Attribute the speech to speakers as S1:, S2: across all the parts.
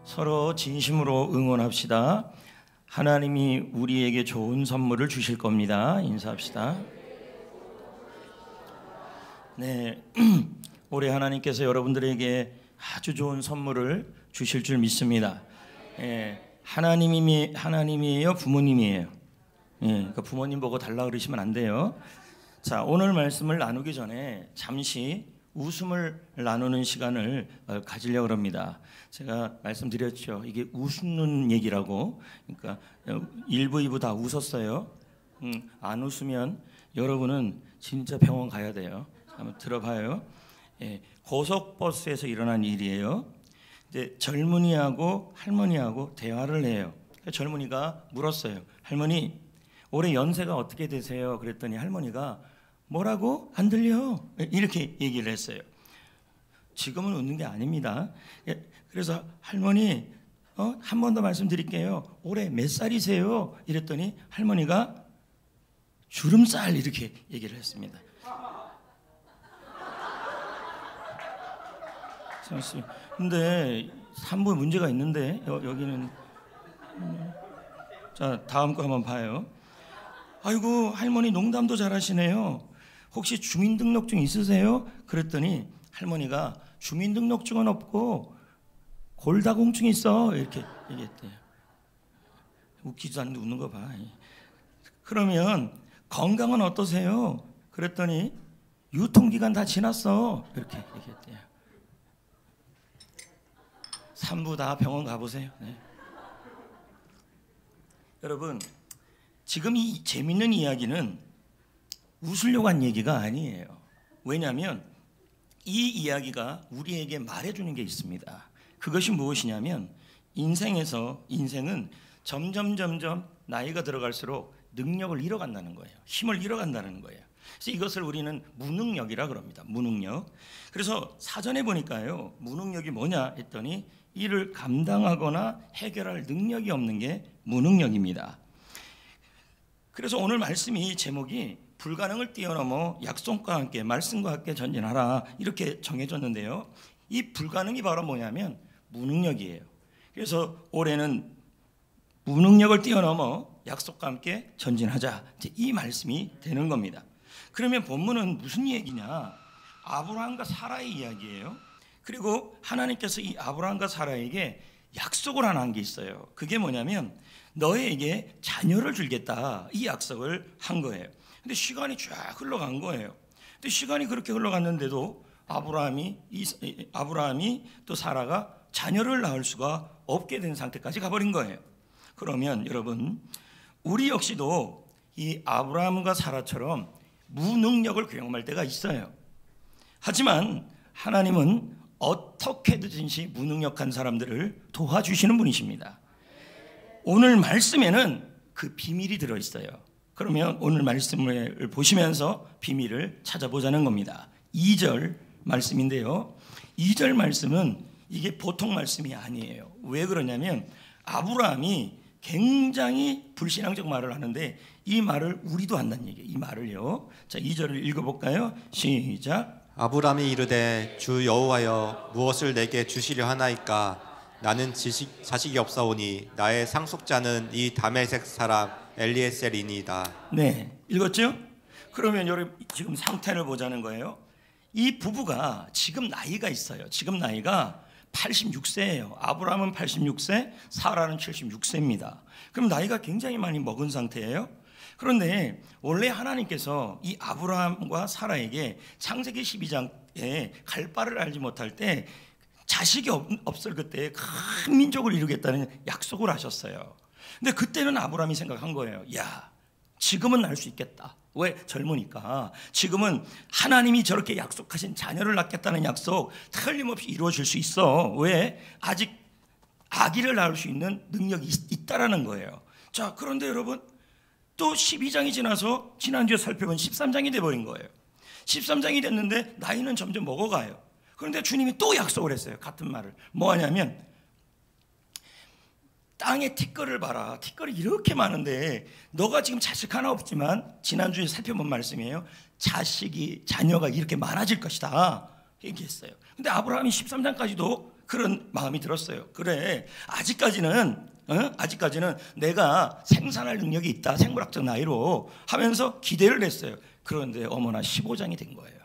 S1: 서로 진심으로 응원합시다. 하나님이 우리에게 좋은 선물을 주실 겁니다. 인사합시다. 네, 올해 하나님께서 여러분들에게 아주 좋은 선물을 주실 줄 믿습니다. 하나님이에요, 부모님이에요? 그러니까 부모님 보고 달라 그러시면 안 돼요. 자, 오늘 말씀을 나누기 전에 잠시 웃음을 나누는 시간을 가지려고 합니다. 제가 말씀드렸죠. 이게 웃는 얘기라고. 그러니까 1부, 2부 다 웃었어요. 안 웃으면 여러분은 진짜 병원 가야 돼요. 한번 들어봐요. 고속버스에서 일어난 일이에요. 이제 젊은이하고 할머니하고 대화를 해요. 젊은이가 물었어요. 할머니, 올해 연세가 어떻게 되세요? 그랬더니 할머니가 뭐라고? 안 들려? 이렇게 얘기를 했어요. 지금은 웃는 게 아닙니다. 그래서 할머니, 한 번 더 말씀드릴게요. 올해 몇 살이세요? 이랬더니 할머니가 주름살 이렇게 얘기를 했습니다. 근데 3부에 문제가 있는데 여기는 자, 다음 거 한번 봐요. 아이고, 할머니 농담도 잘하시네요. 혹시 주민등록증 있으세요? 그랬더니 할머니가 주민등록증은 없고 골다공증 있어 이렇게 얘기했대요. 웃기지도 않는데 웃는 거 봐. 그러면 건강은 어떠세요? 그랬더니 유통기간 다 지났어 이렇게 얘기했대요. 3부 다 병원 가보세요. 네. 여러분, 지금 이 재밌는 이야기는 웃으려고 한 얘기가 아니에요. 왜냐하면 이 이야기가 우리에게 말해주는 게 있습니다. 그것이 무엇이냐면 인생은 점점 나이가 들어갈수록 능력을 잃어간다는 거예요. 힘을 잃어간다는 거예요. 그래서 이것을 우리는 무능력이라 그럽니다. 무능력. 그래서 사전에 보니까요, 무능력이 뭐냐 했더니 이를 감당하거나 해결할 능력이 없는 게 무능력입니다. 그래서 오늘 말씀이 제목이 불가능을 뛰어넘어 약속과 함께 말씀과 함께 전진하라 이렇게 정해졌는데요. 이 불가능이 바로 뭐냐면 무능력이에요. 그래서 올해는 무능력을 뛰어넘어 약속과 함께 전진하자, 이 말씀이 되는 겁니다. 그러면 본문은 무슨 얘기냐? 아브라함과 사라의 이야기예요. 그리고 하나님께서 이 아브라함과 사라에게 약속을 하나 한 게 있어요. 그게 뭐냐면 너에게 자녀를 주겠다, 이 약속을 한 거예요. 근데 시간이 쫙 흘러간 거예요. 근데 시간이 그렇게 흘러갔는데도 아브라함이 또 사라가 자녀를 낳을 수가 없게 된 상태까지 가버린 거예요. 그러면 여러분, 우리 역시도 이 아브라함과 사라처럼 무능력을 경험할 때가 있어요. 하지만 하나님은 어떻게든지 무능력한 사람들을 도와주시는 분이십니다. 오늘 말씀에는 그 비밀이 들어있어요. 그러면 오늘 말씀을 보시면서 비밀을 찾아보자는 겁니다. 2절 말씀인데요. 2절 말씀은 이게 보통 말씀이 아니에요. 왜 그러냐면 아브라함이 굉장히 불신앙적 말을 하는데 이 말을 우리도 한다는 얘기예요. 이 말을요. 자, 2절을 읽어볼까요? 시작.
S2: 아브라함이 이르되 주 여호와여 무엇을 내게 주시려 하나이까? 나는 자식이 없사오니 나의 상속자는 이 다메섹 사람 엘리에셀이니이다.
S1: 네, 읽었죠? 그러면 여러분 지금 상태를 보자는 거예요. 이 부부가 지금 나이가 있어요. 지금 나이가 86세예요. 아브라함은 86세, 사라는 76세입니다. 그럼 나이가 굉장히 많이 먹은 상태예요. 그런데 원래 하나님께서 이 아브라함과 사라에게 창세기 12장에 갈 바를 알지 못할 때 자식이 없을 그때 큰 민족을 이루겠다는 약속을 하셨어요. 근데 그때는 아브라함이 생각한 거예요. 야, 지금은 날 수 있겠다. 왜? 젊으니까. 지금은 하나님이 저렇게 약속하신 자녀를 낳겠다는 약속 틀림없이 이루어질 수 있어. 왜? 아직 아기를 낳을 수 있는 능력이 있다라는 거예요. 자, 그런데 여러분, 또 12장이 지나서 지난주에 살펴본 13장이 돼버린 거예요. 13장이 됐는데 나이는 점점 먹어가요. 그런데 주님이 또 약속을 했어요. 같은 말을. 뭐 하냐면 땅에 티끌을 봐라. 티끌이 이렇게 많은데 너가 지금 자식 하나 없지만 지난주에 살펴본 말씀이에요. 자녀가 이렇게 많아질 것이다 얘기했어요. 근데 아브라함이 13장까지도 그런 마음이 들었어요. 그래, 아직까지는 내가 생산할 능력이 있다, 생물학적 나이로 하면서 기대를 했어요. 그런데 어머나 15장이 된 거예요.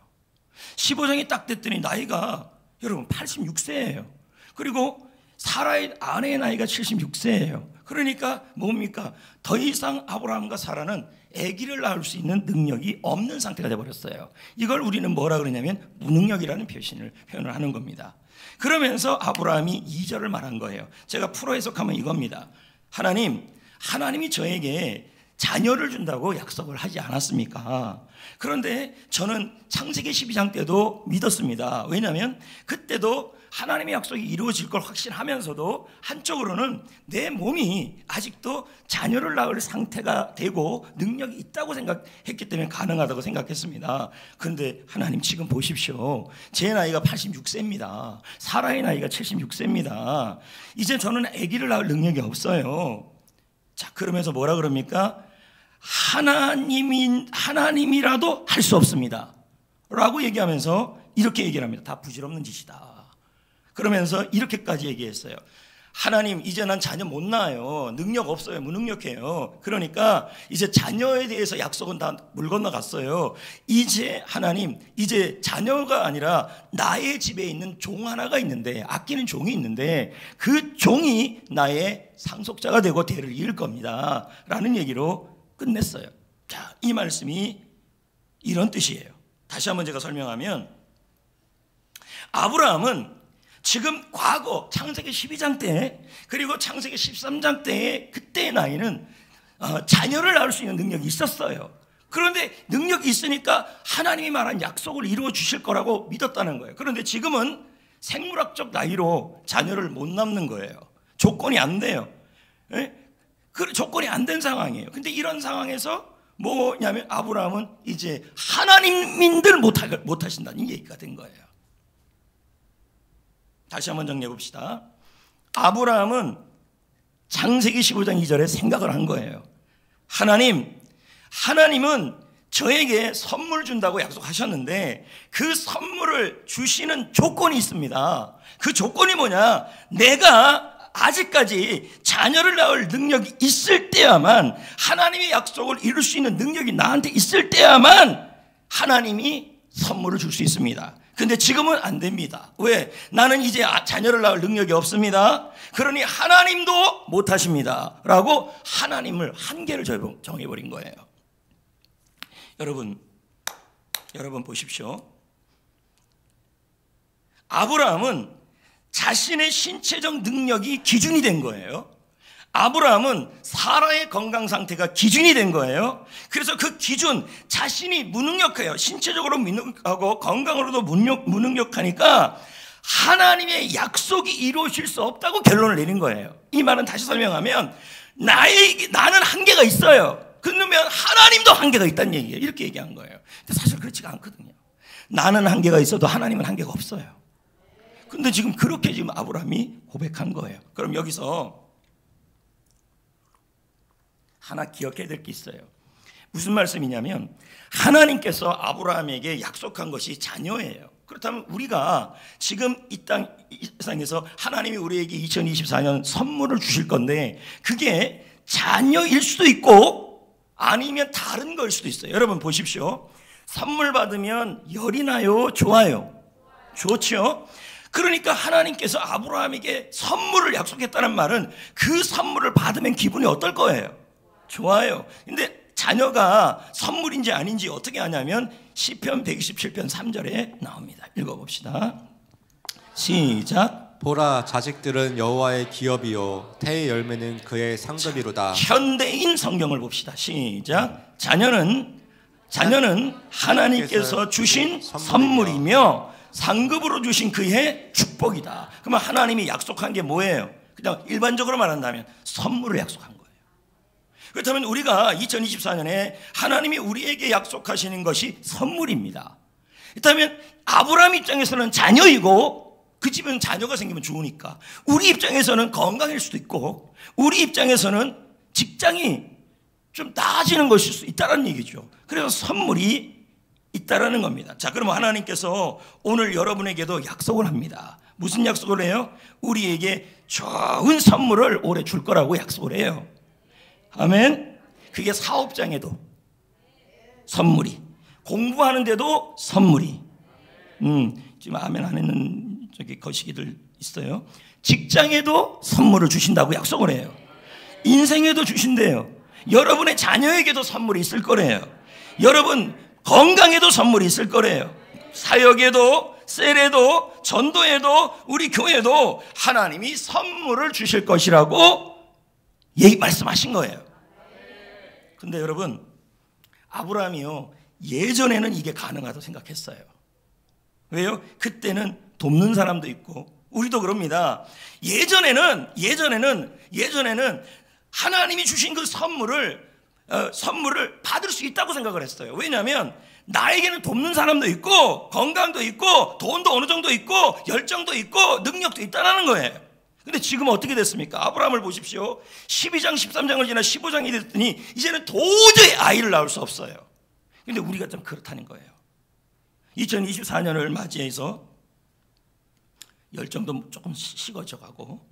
S1: 15장이 딱 됐더니 나이가 여러분 86세예요. 그리고 사라의 아내의 나이가 76세예요. 그러니까 뭡니까? 더 이상 아브라함과 사라는 아기를 낳을 수 있는 능력이 없는 상태가 되어버렸어요. 이걸 우리는 뭐라 그러냐면 무능력이라는 표현을 하는 겁니다. 그러면서 아브라함이 2절을 말한 거예요. 제가 풀어 해석하면 이겁니다. 하나님이 저에게 자녀를 준다고 약속을 하지 않았습니까? 그런데 저는 창세기 12장 때도 믿었습니다. 왜냐하면 그때도 하나님의 약속이 이루어질 걸 확신하면서도 한쪽으로는 내 몸이 아직도 자녀를 낳을 상태가 되고 능력이 있다고 생각했기 때문에 가능하다고 생각했습니다. 그런데 하나님 지금 보십시오. 제 나이가 86세입니다. 사라의 나이가 76세입니다. 이제 저는 아기를 낳을 능력이 없어요. 자, 그러면서 뭐라 그럽니까? 하나님이라도 할 수 없습니다 라고 얘기하면서 이렇게 얘기를 합니다. 다 부질없는 짓이다. 그러면서 이렇게까지 얘기했어요. 하나님, 이제 난 자녀 못 낳아요. 능력 없어요. 무능력해요. 그러니까 이제 자녀에 대해서 약속은 다 물 건너갔어요. 이제 하나님, 이제 자녀가 아니라 나의 집에 있는 종 하나가 있는데, 아끼는 종이 있는데 그 종이 나의 상속자가 되고 대를 이을 겁니다 라는 얘기로 끝냈어요. 자, 이 말씀이 이런 뜻이에요. 다시 한번 제가 설명하면, 아브라함은 지금 과거 창세기 12장 때 그리고 창세기 13장 때의 그때의 나이는 자녀를 낳을 수 있는 능력이 있었어요. 그런데 능력이 있으니까 하나님이 말한 약속을 이루어 주실 거라고 믿었다는 거예요. 그런데 지금은 생물학적 나이로 자녀를 못 낳는 거예요. 조건이 안 돼요. 그 조건이 안 된 상황이에요. 근데 이런 상황에서 뭐냐면 아브라함은 이제 하나님인들 못하신다는 얘기가 된 거예요. 다시 한번 정리해 봅시다. 아브라함은 창세기 15장 2절에 생각을 한 거예요. 하나님은 저에게 선물 준다고 약속하셨는데 그 선물을 주시는 조건이 있습니다. 그 조건이 뭐냐? 내가 아직까지 자녀를 낳을 능력이 있을 때야만, 하나님의 약속을 이룰 수 있는 능력이 나한테 있을 때야만 하나님이 선물을 줄 수 있습니다. 근데 지금은 안 됩니다. 왜? 나는 이제 자녀를 낳을 능력이 없습니다. 그러니 하나님도 못하십니다 라고 하나님을 한계를 정해버린 거예요. 여러분 보십시오. 아브라함은 자신의 신체적 능력이 기준이 된 거예요. 아브라함은 사라의 건강 상태가 기준이 된 거예요. 그래서 그 기준, 자신이 무능력해요. 신체적으로 무능력하고 건강으로도 무능력하니까 하나님의 약속이 이루어질 수 없다고 결론을 내린 거예요. 이 말은 다시 설명하면 나는 한계가 있어요. 그러면 하나님도 한계가 있다는 얘기예요. 이렇게 얘기한 거예요. 근데 사실 그렇지가 않거든요. 나는 한계가 있어도 하나님은 한계가 없어요. 근데 지금 그렇게 지금 아브라함이 고백한 거예요. 그럼 여기서 하나 기억해야 될 게 있어요. 무슨 말씀이냐면 하나님께서 아브라함에게 약속한 것이 자녀예요. 그렇다면 우리가 지금 이 땅에서 하나님이 우리에게 2024년 선물을 주실 건데 그게 자녀일 수도 있고 아니면 다른 걸 수도 있어요. 여러분 보십시오. 선물 받으면 열이 나요? 좋아요? 좋죠? 그러니까 하나님께서 아브라함에게 선물을 약속했다는 말은 그 선물을 받으면 기분이 어떨 거예요? 좋아요. 근데 자녀가 선물인지 아닌지 어떻게 하냐면 시편 127편 3절에 나옵니다. 읽어봅시다. 시작.
S2: 보라, 자식들은 여호와의 기업이요 태의 열매는 그의 상급이로다.
S1: 현대인 성경을 봅시다. 시작. 자녀는 하나님께서 주신 선물이며 상급으로 주신 그의 축복이다. 그러면 하나님이 약속한 게 뭐예요? 그냥 일반적으로 말한다면 선물을 약속한 거예요. 그렇다면 우리가 2024년에 하나님이 우리에게 약속하시는 것이 선물입니다. 그렇다면 아브라함 입장에서는 자녀이고 그 집은 자녀가 생기면 좋으니까, 우리 입장에서는 건강일 수도 있고 우리 입장에서는 직장이 좀 나아지는 것일 수 있다는 얘기죠. 그래서 선물이 있다라는 겁니다. 자, 그럼 하나님께서 오늘 여러분에게도 약속을 합니다. 무슨 약속을 해요? 우리에게 좋은 선물을 올해 줄 거라고 약속을 해요. 아멘. 그게 사업장에도 선물이, 공부하는데도 선물이. 지금 아멘 안 했는 저기 거시기들 있어요. 직장에도 선물을 주신다고 약속을 해요. 인생에도 주신대요. 여러분의 자녀에게도 선물이 있을 거래요. 여러분 건강에도 선물이 있을 거래요. 사역에도, 셀에도, 전도에도, 우리 교회도 하나님이 선물을 주실 것이라고 말씀하신 거예요. 근데 여러분, 아브라함이요, 예전에는 이게 가능하다고 생각했어요. 왜요? 그때는 돕는 사람도 있고, 우리도 그럽니다. 예전에는 하나님이 주신 그 선물을 받을 수 있다고 생각을 했어요. 왜냐하면 나에게는 돕는 사람도 있고, 건강도 있고, 돈도 어느 정도 있고, 열정도 있고, 능력도 있다는 거예요. 근데 지금 어떻게 됐습니까? 아브라함을 보십시오. 12장 13장을 지나 15장이 됐더니 이제는 도저히 아이를 낳을 수 없어요. 근데 우리가 좀 그렇다는 거예요. 2024년을 맞이해서 열정도 조금 식어져가고,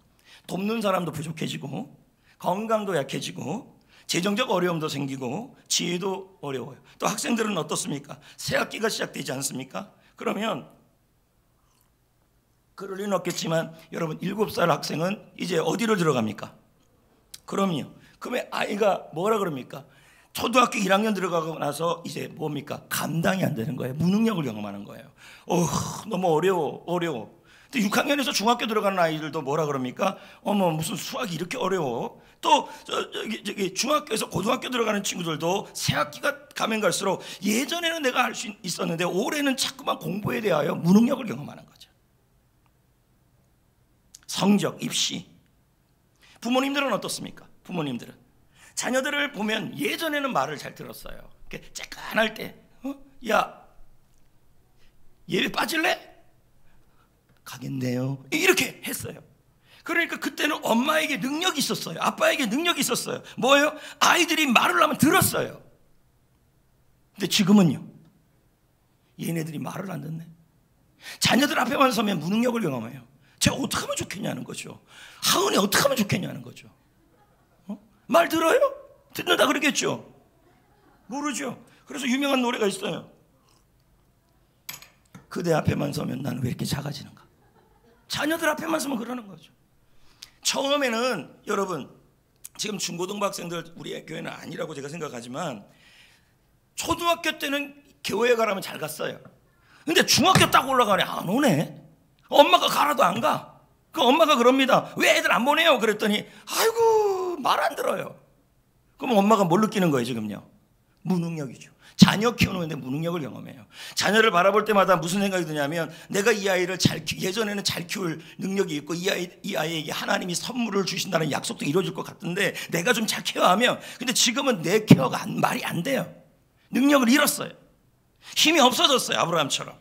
S1: 돕는 사람도 부족해지고, 건강도 약해지고, 재정적 어려움도 생기고, 지혜도 어려워요. 또 학생들은 어떻습니까? 새 학기가 시작되지 않습니까? 그러면 그럴 리는 없겠지만 여러분 7살 학생은 이제 어디로 들어갑니까? 그럼요. 그러면 아이가 뭐라 그럽니까? 초등학교 1학년 들어가고 나서 이제 뭡니까? 감당이 안 되는 거예요. 무능력을 경험하는 거예요. 너무 어려워. 근데 6학년에서 중학교 들어가는 아이들도 뭐라 그럽니까? 어머, 무슨 수학이 이렇게 어려워. 또 저기 중학교에서 고등학교 들어가는 친구들도 새 학기가 가면 갈수록 예전에는 내가 할 수 있었는데 올해는 자꾸만 공부에 대하여 무능력을 경험하는 거죠. 성적, 입시. 부모님들은 어떻습니까? 부모님들은 자녀들을 보면 예전에는 말을 잘 들었어요. 이렇게 쬐깐할 때, 야, 예배 빠질래? 가겠네요. 이렇게 했어요. 그러니까 그때는 엄마에게 능력이 있었어요. 아빠에게 능력이 있었어요. 뭐예요? 아이들이 말을 하면 들었어요. 근데 지금은요, 얘네들이 말을 안 듣네. 자녀들 앞에만 서면 무능력을 경험해요. 제가 어떻게 하면 좋겠냐는 거죠. 하은이 어떻게 하면 좋겠냐는 거죠. 말 들어요? 듣는다 그러겠죠? 모르죠. 그래서 유명한 노래가 있어요. 그대 앞에만 서면 나는 왜 이렇게 작아지는가? 자녀들 앞에만 서면 그러는 거죠. 처음에는 여러분, 지금 중고등부 학생들 우리 교회는 아니라고 제가 생각하지만 초등학교 때는 교회 가라면 잘 갔어요. 근데 중학교 딱 올라가네, 안 오네. 엄마가 가라도 안 가. 그 엄마가 그럽니다. 왜 애들 안 보내요? 그랬더니 아이고 말 안 들어요. 그럼 엄마가 뭘 느끼는 거예요 지금요? 무능력이죠. 자녀 키우는데 무능력을 경험해요. 자녀를 바라볼 때마다 무슨 생각이 드냐면 내가 이 아이를 예전에는 잘 키울 능력이 있고 이 아이에게 하나님이 선물을 주신다는 약속도 이루어질 것 같은데 내가 좀 잘 케어하면, 근데 지금은 내 케어가 말이 안 돼요. 능력을 잃었어요. 힘이 없어졌어요. 아브라함처럼.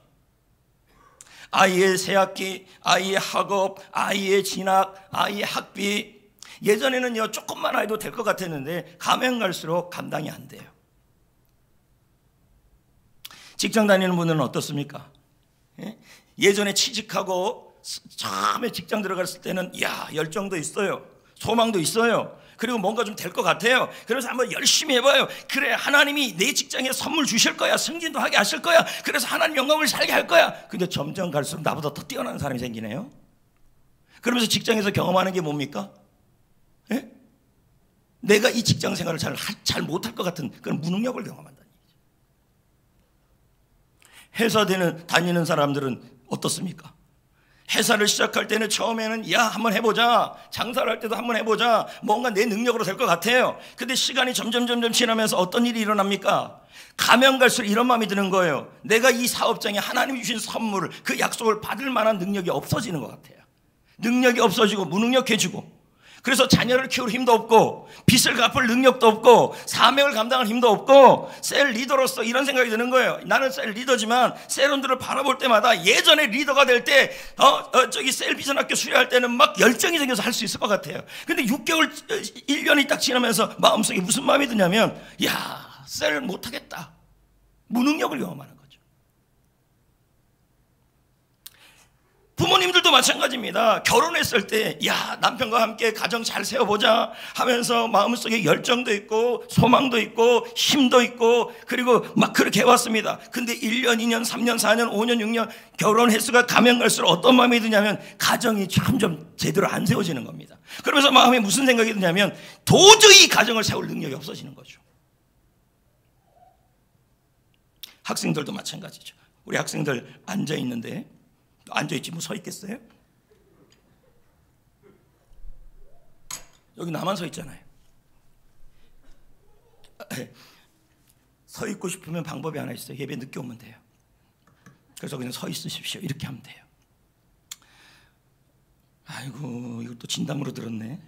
S1: 아이의 새학기, 아이의 학업, 아이의 진학, 아이의 학비. 예전에는요 조금만 해도 될 것 같았는데 가면 갈수록 감당이 안 돼요. 직장 다니는 분들은 어떻습니까? 예전에 취직하고 처음에 직장 들어갔을 때는 열정도 있어요. 소망도 있어요. 그리고 뭔가 좀 될 것 같아요. 그래서 한번 열심히 해봐요. 그래, 하나님이 내 직장에 선물 주실 거야. 승진도 하게 하실 거야. 그래서 하나님 영광을 살게 할 거야. 근데 점점 갈수록 나보다 더 뛰어난 사람이 생기네요. 그러면서 직장에서 경험하는 게 뭡니까? 내가 이 직장 생활을 잘 못할 것 같은 그런 무능력을 경험한다. 회사 다니는 사람들은 어떻습니까? 회사를 시작할 때는 처음에는 한번 해보자. 장사를 할 때도 한번 해보자. 뭔가 내 능력으로 될 것 같아요. 근데 시간이 점점 지나면서 어떤 일이 일어납니까? 가면 갈수록 이런 마음이 드는 거예요. 내가 이 사업장에 하나님이 주신 선물을, 그 약속을 받을 만한 능력이 없어지는 것 같아요. 능력이 없어지고 무능력해지고, 그래서 자녀를 키울 힘도 없고 빚을 갚을 능력도 없고 사명을 감당할 힘도 없고, 셀 리더로서 이런 생각이 드는 거예요. 나는 셀 리더지만 셀원들을 바라볼 때마다 예전에 리더가 될 때 저기 셀 비전학교 수료할 때는 막 열정이 생겨서 할 수 있을 것 같아요. 근데 6개월 1년이 딱 지나면서 마음속에 무슨 마음이 드냐면 셀 못하겠다. 무능력을 경험하는 거죠. 부모님들도 마찬가지입니다. 결혼했을 때 야, 남편과 함께 가정 잘 세워보자 하면서 마음속에 열정도 있고 소망도 있고 힘도 있고 그리고 막 그렇게 해왔습니다. 근데 1년, 2년, 3년, 4년, 5년, 6년 결혼 횟수가 가면 갈수록 어떤 마음이 드냐면 가정이 점점 제대로 안 세워지는 겁니다. 그러면서 마음에 무슨 생각이 드냐면 도저히 가정을 세울 능력이 없어지는 거죠. 학생들도 마찬가지죠. 우리 학생들 앉아있는데 앉아있지 뭐 서 있겠어요? 여기 나만 서 있잖아요. 서 있고 싶으면 방법이 하나 있어요. 예배 늦게 오면 돼요. 그래서 그냥 서 있으십시오. 이렇게 하면 돼요. 아이고 이걸 또 진담으로 들었네.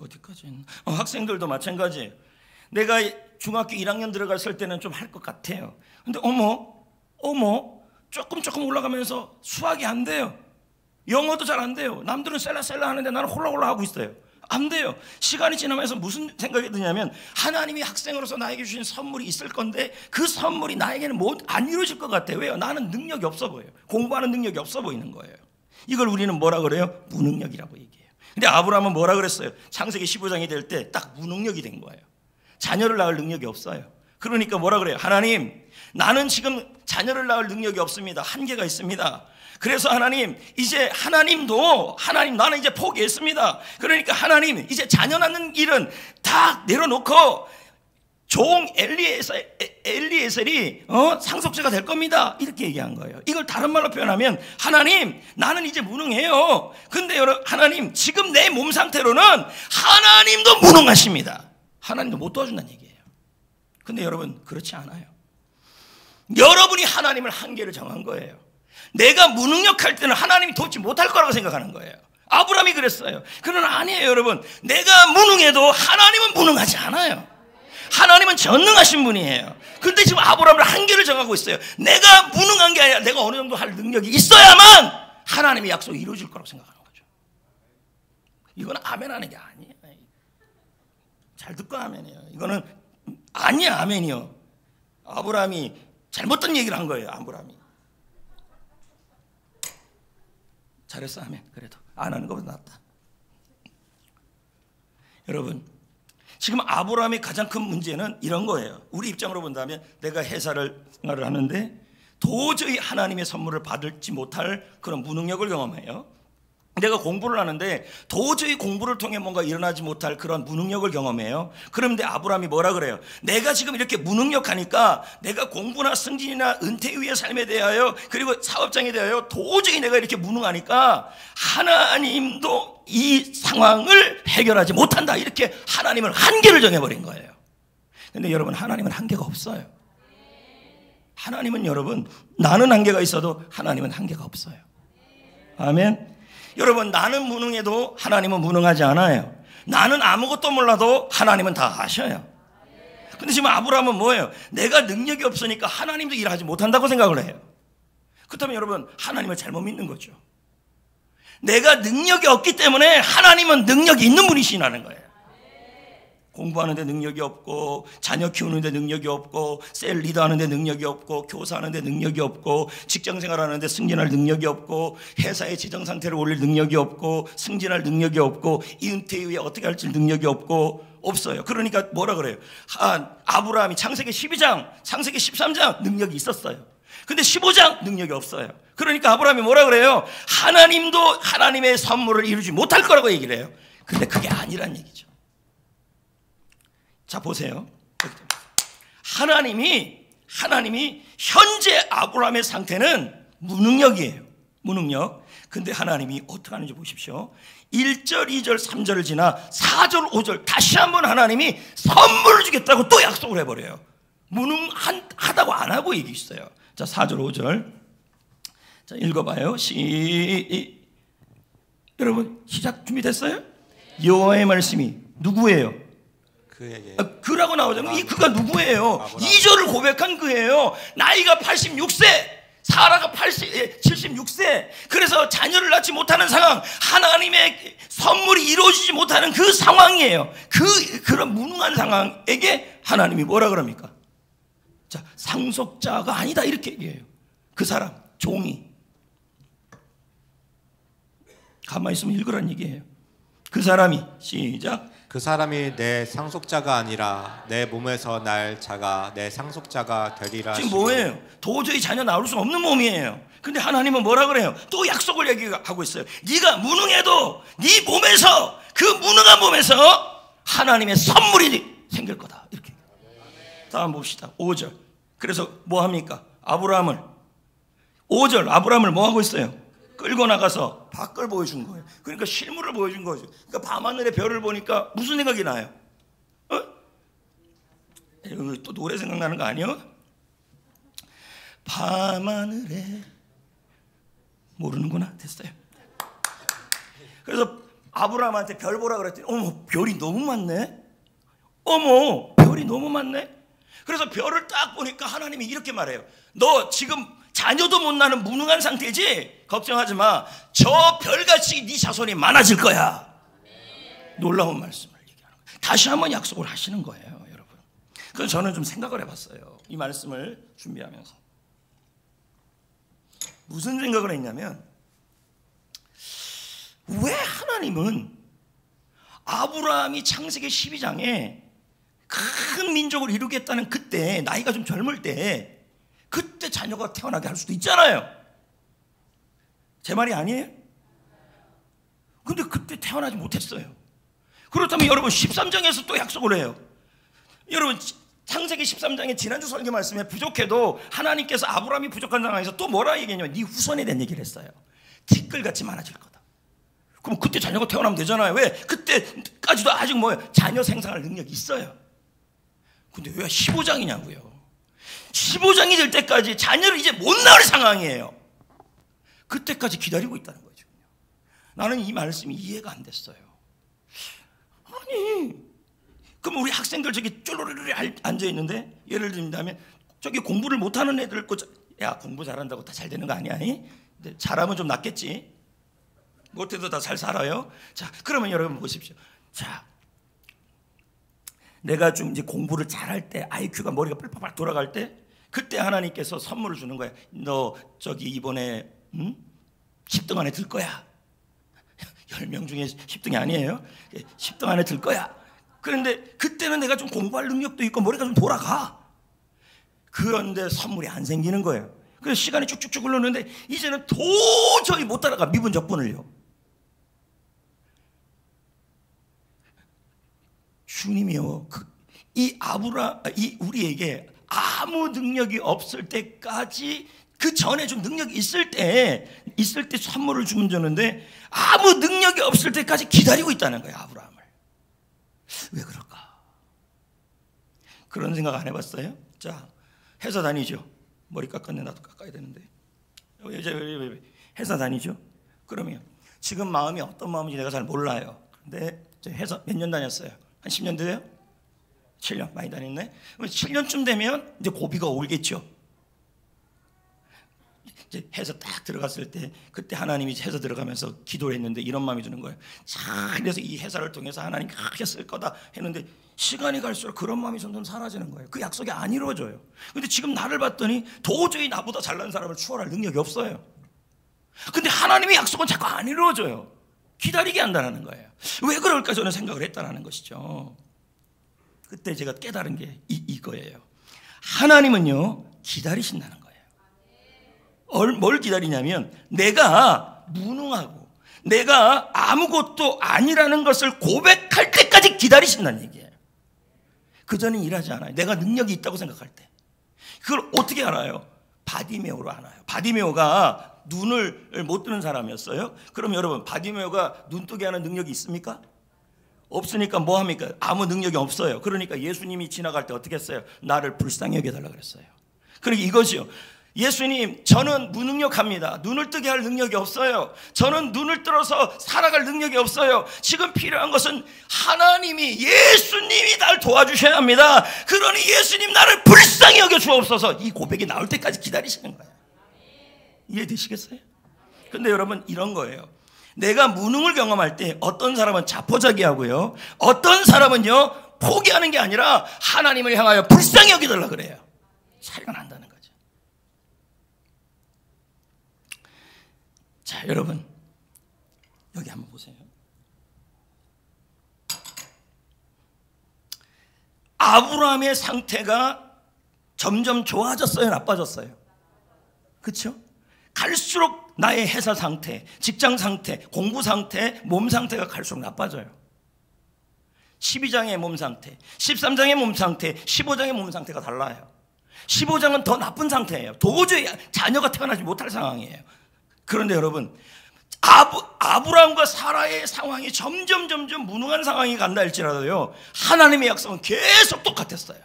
S1: 어디까지 했나? 학생들도 마찬가지예요. 내가 중학교 1학년 들어갔을 때는 좀 할 것 같아요. 근데 어머 조금 올라가면서 수학이 안 돼요. 영어도 잘 안 돼요. 남들은 셀라셀라 하는데 나는 홀라홀라 하고 있어요. 안 돼요. 시간이 지나면서 무슨 생각이 드냐면 하나님이 학생으로서 나에게 주신 선물이 있을 건데 그 선물이 나에게는 안 이루어질 것 같아요. 왜요? 나는 능력이 없어 보여요. 공부하는 능력이 없어 보이는 거예요. 이걸 우리는 뭐라 그래요? 무능력이라고 얘기해요. 근데 아브라함은 뭐라 그랬어요? 창세기 15장이 될 때 딱 무능력이 된 거예요. 자녀를 낳을 능력이 없어요. 그러니까 뭐라 그래요? 하나님, 나는 지금 자녀를 낳을 능력이 없습니다. 한계가 있습니다. 그래서 하나님, 이제 하나님도 나는 이제 포기했습니다. 그러니까 하나님, 이제 자녀 낳는 일은 다 내려놓고 종 엘리에셀이 상속자가 될 겁니다. 이렇게 얘기한 거예요. 이걸 다른 말로 표현하면 하나님, 나는 이제 무능해요. 근데 하나님, 지금 내 몸 상태로는 하나님도 무능하십니다. 하나님도 못 도와준다는 얘기예요. 근데 여러분 그렇지 않아요. 여러분이 하나님을 한계를 정한 거예요. 내가 무능력할 때는 하나님이 돕지 못할 거라고 생각하는 거예요. 아브라함이 그랬어요. 그러나 아니에요. 여러분, 내가 무능해도 하나님은 무능하지 않아요. 하나님은 전능하신 분이에요. 근데 지금 아브라함은 한계를 정하고 있어요. 내가 무능한 게 아니라 내가 어느 정도 할 능력이 있어야만 하나님의 약속이 이루어질 거라고 생각하는 거죠. 이건 아멘하는 게 아니에요. 잘 듣고 아멘이에요. 이거는 아니야 아멘이요. 아브라함이 잘못된 얘기를 한 거예요. 아브라함이 잘했어 아멘. 그래도 안 하는 것보다 낫다. 여러분, 지금 아브라함의 가장 큰 문제는 이런 거예요. 우리 입장으로 본다면 내가 회사를 생활을 하는데 도저히 하나님의 선물을 받을지 못할 그런 무능력을 경험해요. 내가 공부를 하는데 도저히 공부를 통해 뭔가 일어나지 못할 그런 무능력을 경험해요. 그런데 아브라함이 뭐라 그래요? 내가 지금 이렇게 무능력하니까 내가 공부나 승진이나 은퇴 이후의 삶에 대하여 그리고 사업장에 대하여 도저히 내가 이렇게 무능하니까 하나님도 이 상황을 해결하지 못한다. 이렇게 하나님은 한계를 정해버린 거예요. 근데 여러분, 하나님은 한계가 없어요. 하나님은 여러분, 나는 한계가 있어도 하나님은 한계가 없어요. 아멘. 여러분, 나는 무능해도 하나님은 무능하지 않아요. 나는 아무것도 몰라도 하나님은 다 아셔요. 근데 지금 아브라함은 뭐예요? 내가 능력이 없으니까 하나님도 일하지 못한다고 생각을 해요. 그렇다면 여러분, 하나님을 잘못 믿는 거죠. 내가 능력이 없기 때문에 하나님은 능력이 있는 분이시라는 거예요. 공부하는데 능력이 없고, 자녀 키우는데 능력이 없고, 셀 리더하는데 능력이 없고, 교사하는데 능력이 없고, 직장생활하는데 승진할 능력이 없고, 회사의 지정상태를 올릴 능력이 없고, 승진할 능력이 없고, 이 은퇴 이후에 어떻게 할지 능력이 없고, 없어요. 그러니까 뭐라 그래요? 아브라함이 창세기 12장, 창세기 13장 능력이 있었어요. 근데 15장 능력이 없어요. 그러니까 아브라함이 뭐라 그래요? 하나님도 하나님의 선물을 이루지 못할 거라고 얘기를 해요. 근데 그게 아니란 얘기죠. 자, 보세요. 하나님이 현재 아브라함의 상태는 무능력이에요. 무능력. 근데 하나님이 어떻게 하는지 보십시오. 1절, 2절, 3절을 지나 4절, 5절 다시 한번 하나님이 선물을 주겠다고 또 약속을 해버려요. 무능하다고 안 하고 얘기했어요. 자, 4절, 5절. 자, 읽어봐요. 여러분, 시작 준비됐어요? 여호와의 말씀이 누구예요?
S2: 그에게
S1: 그라고 나오잖아요. 이 그가 누구예요? 2절을 고백한 그예요. 나이가 86세, 사라가 76세. 그래서 자녀를 낳지 못하는 상황, 하나님의 선물이 이루어지지 못하는 그 상황이에요. 그런 무능한 상황에게 하나님이 뭐라 그럽니까? 자, 상속자가 아니다 이렇게 얘기해요. 그 사람, 종이. 가만히 있으면 읽으란 얘기예요. 그 사람이, 시작.
S2: 그 사람이 내 상속자가 아니라 내 몸에서 날 자가 내 상속자가 되리라.
S1: 지금
S2: 하시고.
S1: 뭐예요? 도저히 자녀 나올 수 없는 몸이에요. 근데 하나님은 뭐라 그래요? 또 약속을 얘기하고 있어요. 네가 무능해도 네 몸에서, 그 무능한 몸에서 하나님의 선물이 생길 거다 이렇게. 다음 봅시다. 5절. 그래서 뭐 합니까? 아브라함을, 5절 아브라함을 뭐 하고 있어요? 끌고 나가서 밖을 보여준 거예요. 그러니까 실물을 보여준 거죠. 그러니까 밤하늘의 별을 보니까 무슨 생각이 나요? 또 노래 생각나는 거 아니에요? 밤하늘에, 모르는구나. 됐어요. 그래서 아브라함한테 별 보라 그랬더니 어머, 별이 너무 많네. 어머, 별이 너무 많네. 그래서 별을 딱 보니까 하나님이 이렇게 말해요. 너 지금 자녀도 못 낳는 무능한 상태지? 걱정하지 마. 저 별같이 네 자손이 많아질 거야. 놀라운 말씀을 얘기하는 거예요. 다시 한번 약속을 하시는 거예요, 여러분. 그래서 저는 좀 생각을 해봤어요. 이 말씀을 준비하면서. 무슨 생각을 했냐면, 왜 하나님은 아브라함이 창세기 12장에 큰 민족을 이루겠다는 그때, 나이가 좀 젊을 때, 그때 자녀가 태어나게 할 수도 있잖아요. 제 말이 아니에요? 근데 그때 태어나지 못했어요. 그렇다면 여러분 13장에서 또 약속을 해요. 여러분 창세기 13장에 지난주 설교 말씀에 부족해도 하나님께서 아브라함이 부족한 상황에서 또 뭐라 얘기했냐면 네 후손에 대한 얘기를 했어요. 티끌같이 많아질 거다. 그럼 그때 자녀가 태어나면 되잖아요. 왜? 그때까지도 아직 뭐예요? 자녀 생산할 능력이 있어요. 근데 왜 15장이냐고요. 15장이 될 때까지 자녀를 이제 못 낳을 상황이에요. 그때까지 기다리고 있다는 거죠. 나는 이 말씀이 이해가 안 됐어요. 아니, 그럼 우리 학생들 저기 쫄로르르 앉아있는데, 예를 들면 저기 공부를 못하는 애들, 야 공부 잘한다고 다 잘 되는 거 아니야? 근데 잘하면 좀 낫겠지. 못해도 다 잘 살아요. 자, 그러면 여러분 보십시오. 자, 내가 좀 이제 공부를 잘할 때, IQ가 머리가 뿔뿔 돌아갈 때, 그때 하나님께서 선물을 주는 거야. 너 저기 이번에 10등 안에 들 거야. 10명 중에 10등이 아니에요. 10등 안에 들 거야. 그런데 그때는 내가 좀 공부할 능력도 있고 머리가 좀 돌아가. 그런데 선물이 안 생기는 거예요. 그래서 시간이 쭉쭉쭉 흘렀는데 이제는 도저히 못 따라가. 미분 적분을요. 주님이요, 이 우리에게 아무 능력이 없을 때까지, 그 전에 좀 능력이 있을 때 선물을 주면 되는데 아무 능력이 없을 때까지 기다리고 있다는 거예요, 아브라함을. 왜 그럴까? 그런 생각 안 해봤어요? 자, 회사 다니죠. 머리 깎았네. 나도 깎아야 되는데. 회사 다니죠. 그러면 지금 마음이 어떤 마음인지 내가 잘 몰라요. 근데 회사 몇 년 다녔어요? 한 10년 돼요? 7년 많이 다녔네. 7년쯤 되면 이제 고비가 오겠죠. 이제 회사 딱 들어갔을 때, 그때 하나님이 회사 들어가면서 기도를 했는데 이런 마음이 드는 거예요. 자, 그래서 이 회사를 통해서 하나님 크게 쓸 거다 했는데 시간이 갈수록 그런 마음이 점점 사라지는 거예요. 그 약속이 안 이루어져요. 근데 지금 나를 봤더니 도저히 나보다 잘난 사람을 추월할 능력이 없어요. 근데 하나님의 약속은 자꾸 안 이루어져요. 기다리게 한다는 거예요. 왜 그럴까 저는 생각을 했다는 것이죠. 그때 제가 깨달은 게 이거예요. 하나님은요, 기다리신다는 거예요. 뭘 기다리냐면 내가 무능하고 내가 아무것도 아니라는 것을 고백할 때까지 기다리신다는 얘기예요. 그전엔 일하지 않아요. 내가 능력이 있다고 생각할 때. 그걸 어떻게 알아요? 바디메오로 알아요. 바디메오가 눈을 못 뜨는 사람이었어요. 그럼 여러분, 바디메오가 눈 뜨게 하는 능력이 있습니까? 없으니까 뭐 합니까? 아무 능력이 없어요. 그러니까 예수님이 지나갈 때 어떻게 했어요? 나를 불쌍히 여겨달라 그랬어요. 그러니까 이것이요, 예수님, 저는 무능력합니다. 눈을 뜨게 할 능력이 없어요. 저는 눈을 들어서 살아갈 능력이 없어요. 지금 필요한 것은 하나님이, 예수님이 날 도와주셔야 합니다. 그러니 예수님, 나를 불쌍히 여겨 주옵소서. 이 고백이 나올 때까지 기다리시는 거예요. 이해되시겠어요? 근데 여러분, 이런 거예요. 내가 무능을 경험할 때 어떤 사람은 자포자기하고요, 어떤 사람은요 포기하는 게 아니라 하나님을 향하여 불쌍히 여기달라 그래요. 차이가 난다는 거죠. 자, 여러분 여기 한번 보세요. 아브라함의 상태가 점점 좋아졌어요, 나빠졌어요? 그렇죠? 갈수록 나의 회사 상태, 직장 상태, 공부 상태, 몸 상태가 갈수록 나빠져요. 12장의 몸 상태, 13장의 몸 상태, 15장의 몸 상태가 달라요. 15장은 더 나쁜 상태예요. 도저히 자녀가 태어나지 못할 상황이에요. 그런데 여러분, 아브라함과 사라의 상황이 점점 무능한 상황이 간다 할지라도요, 하나님의 약속은 계속 똑같았어요.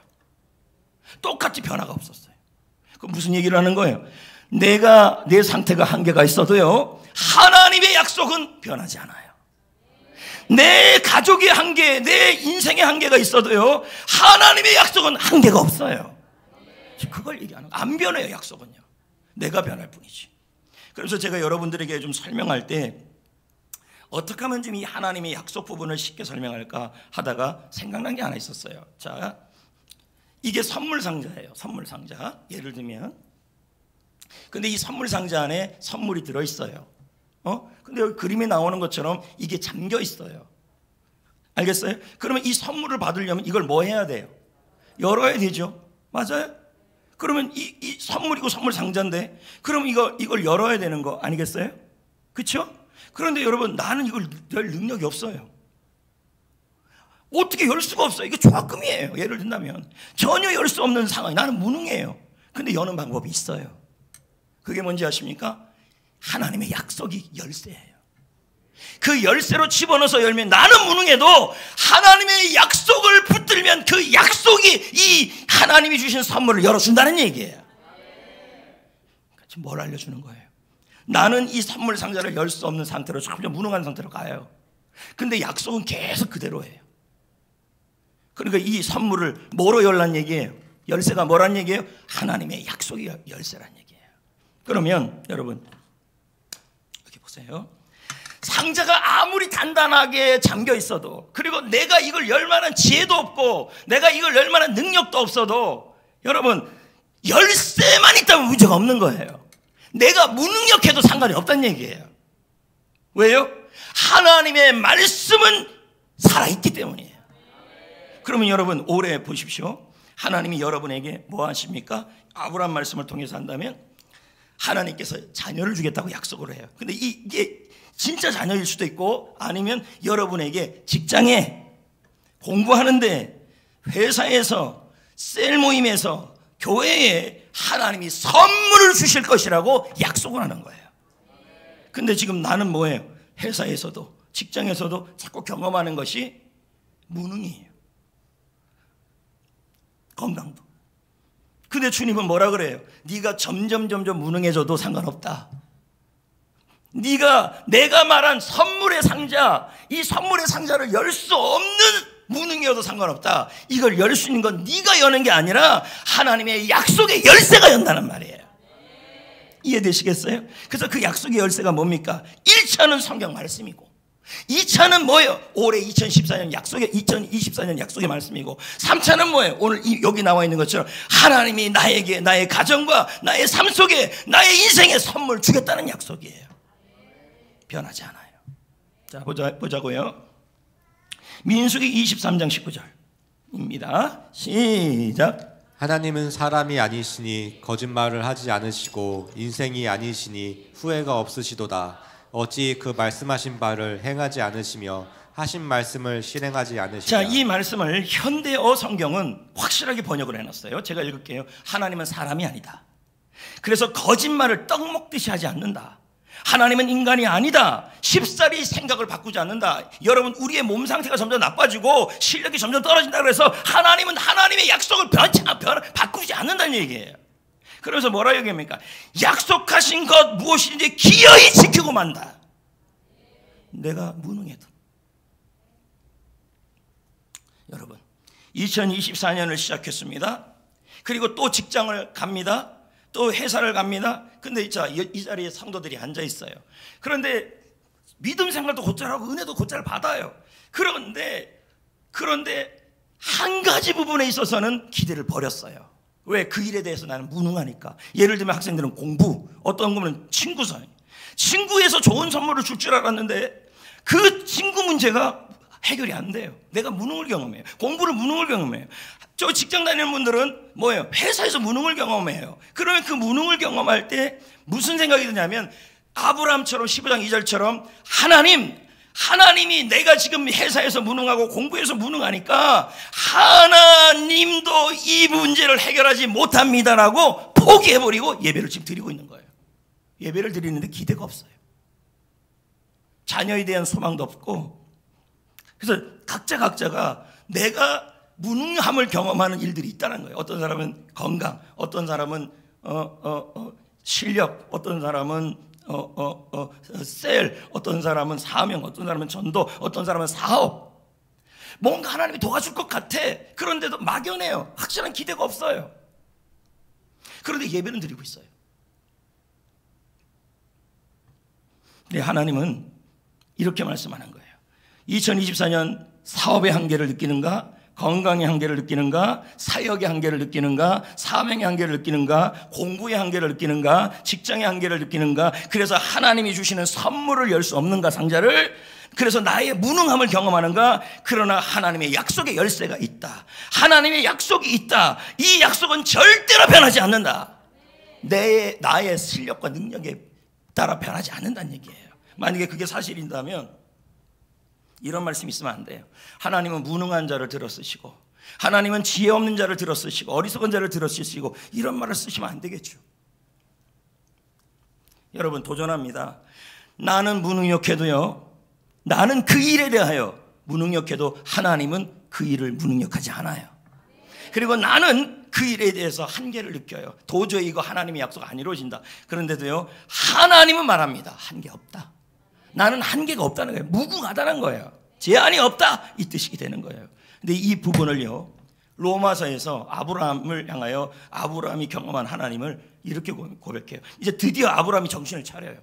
S1: 똑같이 변화가 없었어요. 그럼 무슨 얘기를 하는 거예요? 내 상태가 한계가 있어도요, 하나님의 약속은 변하지 않아요. 내 가족의 한계, 내 인생의 한계가 있어도요, 하나님의 약속은 한계가 없어요. 그걸 얘기하는 거예요. 안 변해요, 약속은요. 내가 변할 뿐이지. 그래서 제가 여러분들에게 좀 설명할 때 어떻게 하면 좀 이 하나님의 약속 부분을 쉽게 설명할까 하다가 생각난 게 하나 있었어요. 자, 이게 선물 상자예요. 선물 상자. 예를 들면, 근데 이 선물 상자 안에 선물이 들어있어요. 근데 여기 그림에 나오는 것처럼 이게 잠겨 있어요. 알겠어요? 그러면 이 선물을 받으려면 이걸 뭐 해야 돼요? 열어야 되죠. 맞아요? 그러면 이 선물이고 선물 상자인데, 그럼 이걸 열어야 되는 거 아니겠어요? 그렇죠? 그런데 여러분, 나는 이걸 열 능력이 없어요. 어떻게 열 수가 없어요. 이게 조합금이에요. 예를 든다면 전혀 열 수 없는 상황, 나는 무능해요. 근데 여는 방법이 있어요. 그게 뭔지 아십니까? 하나님의 약속이 열쇠예요. 그 열쇠로 집어넣어서 열면, 나는 무능해도 하나님의 약속을 붙들면 그 약속이 이 하나님이 주신 선물을 열어준다는 얘기예요. 지금 뭘 알려주는 거예요? 나는 이 선물 상자를 열 수 없는 상태로, 점점 무능한 상태로 가요. 근데 약속은 계속 그대로예요. 그러니까 이 선물을 뭐로 열란 얘기예요? 열쇠가 뭐란 얘기예요? 하나님의 약속이 열쇠란 얘기예요. 그러면 여러분 여기 보세요. 상자가 아무리 단단하게 잠겨 있어도, 그리고 내가 이걸 열 만한 지혜도 없고 내가 이걸 열 만한 능력도 없어도, 여러분 열쇠만 있다면 문제가 없는 거예요. 내가 무능력해도 상관이 없다는 얘기예요. 왜요? 하나님의 말씀은 살아있기 때문이에요. 그러면 여러분 오래 보십시오. 하나님이 여러분에게 뭐 하십니까? 아브라함 말씀을 통해서 한다면 하나님께서 자녀를 주겠다고 약속을 해요. 근데 이게 진짜 자녀일 수도 있고, 아니면 여러분에게 직장에, 공부하는데, 회사에서, 셀 모임에서, 교회에 하나님이 선물을 주실 것이라고 약속을 하는 거예요. 근데 지금 나는 뭐예요? 회사에서도 직장에서도 자꾸 경험하는 것이 무능이에요. 건강도. 근데 주님은 뭐라 그래요? 네가 점점 무능해져도 상관없다. 내가 말한 선물의 상자, 이 선물의 상자를 열 수 없는 무능이어도 상관없다. 이걸 열 수 있는 건 네가 여는 게 아니라 하나님의 약속의 열쇠가 연다는 말이에요. 이해되시겠어요? 그래서 그 약속의 열쇠가 뭡니까? 1차는 성경 말씀이고, 2차는 뭐예요? 올해 2014년 약속의 2024년 약속의 말씀이고, 3차는 뭐예요? 오늘 여기 나와 있는 것처럼 하나님이 나에게, 나의 가정과 나의 삶 속에, 나의 인생에 선물 주겠다는 약속이에요. 변하지 않아요. 자, 보자고요. 민수기 23장 19절입니다. 시작.
S2: 하나님은 사람이 아니시니 거짓말을 하지 않으시고 인생이 아니시니 후회가 없으시도다. 어찌 그 말씀하신 바를 행하지 않으시며 하신 말씀을 실행하지 않으시냐.
S1: 자, 이 말씀을 현대어 성경은 확실하게 번역을 해놨어요. 제가 읽을게요. 하나님은 사람이 아니다. 그래서 거짓말을 떡 먹듯이 하지 않는다. 하나님은 인간이 아니다. 쉽사리 생각을 바꾸지 않는다. 여러분, 우리의 몸 상태가 점점 나빠지고 실력이 점점 떨어진다 그래서 하나님은 하나님의 약속을 바꾸지 않는다는 얘기예요. 그래서 뭐라 얘기합니까? 약속하신 것 무엇인지 기어이 지키고 만다. 내가 무능해도. 여러분, 2024년을 시작했습니다. 그리고 또 직장을 갑니다. 또 회사를 갑니다. 근데 자, 이 자리에 성도들이 앉아 있어요. 그런데 믿음 생활도 곧잘 하고 은혜도 곧잘 받아요. 그런데 한 가지 부분에 있어서는 기대를 버렸어요. 왜? 그 일에 대해서 나는 무능하니까. 예를 들면 학생들은 공부, 어떤 거는 친구 사이. 친구에서 좋은 선물을 줄 줄 알았는데 그 친구 문제가 해결이 안 돼요. 내가 무능을 경험해요. 공부를 무능을 경험해요. 저 직장 다니는 분들은 뭐예요? 회사에서 무능을 경험해요. 그러면 그 무능을 경험할 때 무슨 생각이 드냐면 아브라함처럼 15장 2절처럼 하나님이 내가 지금 회사에서 무능하고 공부에서 무능하니까 하나님도 이 문제를 해결하지 못합니다라고 포기해버리고 예배를 지금 드리고 있는 거예요. 예배를 드리는데 기대가 없어요. 자녀에 대한 소망도 없고. 그래서 각자가 내가 무능함을 경험하는 일들이 있다는 거예요. 어떤 사람은 건강, 어떤 사람은 실력, 어떤 사람은 셀, 어떤 사람은 사명, 어떤 사람은 전도, 어떤 사람은 사업. 뭔가 하나님이 도와줄 것 같아. 그런데도 막연해요. 확실한 기대가 없어요. 그런데 예배는 드리고 있어요. 네, 하나님은 이렇게 말씀하는 거예요. 2024년 사업의 한계를 느끼는가? 건강의 한계를 느끼는가? 사역의 한계를 느끼는가? 사명의 한계를 느끼는가? 공부의 한계를 느끼는가? 직장의 한계를 느끼는가? 그래서 하나님이 주시는 선물을 열 수 없는가? 상자를. 그래서 나의 무능함을 경험하는가? 그러나 하나님의 약속의 열쇠가 있다. 하나님의 약속이 있다. 이 약속은 절대로 변하지 않는다. 나의 실력과 능력에 따라 변하지 않는다는 얘기예요. 만약에 그게 사실인다면 이런 말씀 있으면 안 돼요. 하나님은 무능한 자를 들어 쓰시고 하나님은 지혜 없는 자를 들어 쓰시고 어리석은 자를 들어 쓰시고 이런 말을 쓰시면 안 되겠죠. 여러분 도전합니다. 나는 무능력해도요, 나는 그 일에 대하여 무능력해도 하나님은 그 일을 무능력하지 않아요. 그리고 나는 그 일에 대해서 한계를 느껴요. 도저히 이거 하나님의 약속 안 이루어진다. 그런데도요, 하나님은 말합니다. 한계 없다. 나는 한계가 없다는 거예요. 무궁하다는 거예요. 제한이 없다, 이 뜻이 되는 거예요. 근데 이 부분을요, 로마서에서 아브라함을 향하여 아브라함이 경험한 하나님을 이렇게 고백해요. 이제 드디어 아브라함이 정신을 차려요.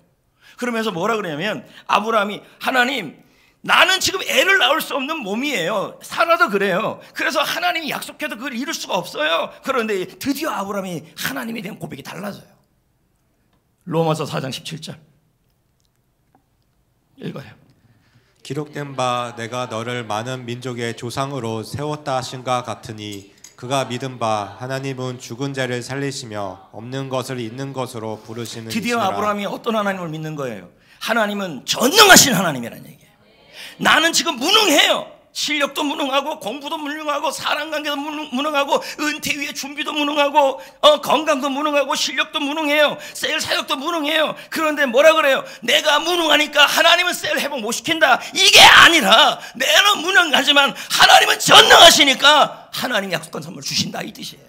S1: 그러면서 뭐라 그러냐면 아브라함이 하나님, 나는 지금 애를 낳을 수 없는 몸이에요. 살아도 그래요. 그래서 하나님이 약속해도 그걸 이룰 수가 없어요. 그런데 드디어 아브라함이 하나님에 대한 고백이 달라져요. 로마서 4장 17절 읽어요.
S2: 기록된 바 내가 너를 많은 민족의 조상으로 세웠다 하신가 같으니 그가 믿은 바 하나님은 죽은 자를 살리시며 없는 것을 있는 것으로 부르시는
S1: 드디어
S2: 이시라.
S1: 아브라함이 어떤 하나님을 믿는 거예요? 하나님은 전능하신 하나님이라는 얘기예요. 나는 지금 무능해요. 실력도 무능하고 공부도 무능하고 사람관계도 무능하고 은퇴 위에 준비도 무능하고 건강도 무능하고 실력도 무능해요. 셀 사역도 무능해요. 그런데 뭐라 그래요? 내가 무능하니까 하나님은 셀 회복 못 시킨다. 이게 아니라 내는 무능하지만 하나님은 전능하시니까 하나님이 약속한 선물 주신다, 이 뜻이에요.